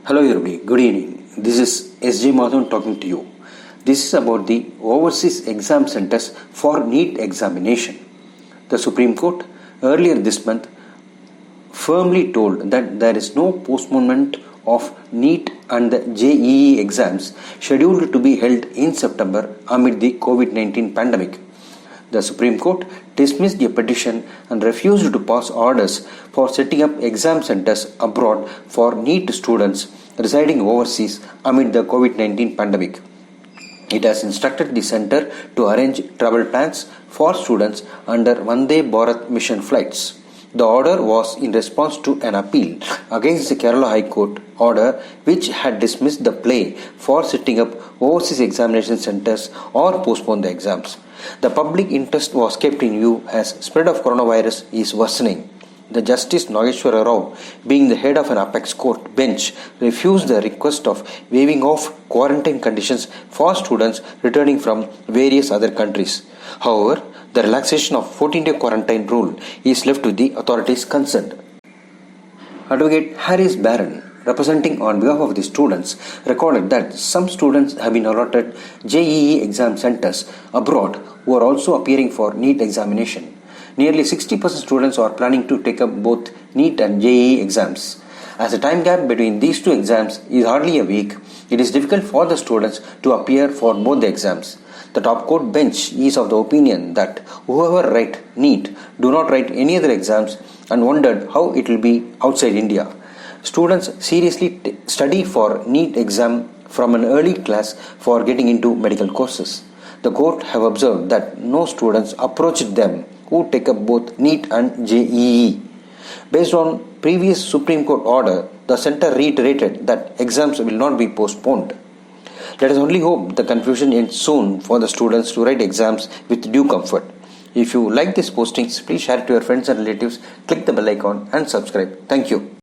Hello everybody, good evening. This is S.J. Madhavan talking to you. This is about the overseas exam centers for NEET examination. The Supreme Court earlier this month firmly told that there is no postponement of NEET and the JEE exams scheduled to be held in September amid the COVID-19 pandemic. The Supreme Court dismissed a petition and refused to pass orders for setting up exam centers abroad for NEET students residing overseas amid the COVID-19 pandemic. It has instructed the center to arrange travel plans for students under Vande Bharat mission flights. The order was in response to an appeal against the Kerala High Court order which had dismissed the play for setting up overseas examination centers or postpone the exams. The public interest was kept in view as spread of coronavirus is worsening. The Justice Nageshwara Rao, being the head of an apex court bench, refused the request of waiving off quarantine conditions for students returning from various other countries. However, the relaxation of 14-day quarantine rule is left to the authorities concerned. Advocate Harris Barron, representing on behalf of the students, recorded that some students have been allotted JEE exam centers abroad who are also appearing for NEET examination. Nearly 60% students are planning to take up both NEET and JEE exams. As the time gap between these two exams is hardly a week, it is difficult for the students to appear for both the exams. The top court bench is of the opinion that whoever write NEET do not write any other exams and wondered how it will be outside India. Students seriously study for NEET exam from an early class for getting into medical courses. The court have observed that no students approached them who take up both NEET and JEE. Based on previous Supreme Court order, the center reiterated that exams will not be postponed. Let us only hope the confusion ends soon for the students to write exams with due comfort. If you like these postings, please share it to your friends and relatives, click the bell icon and subscribe. Thank you.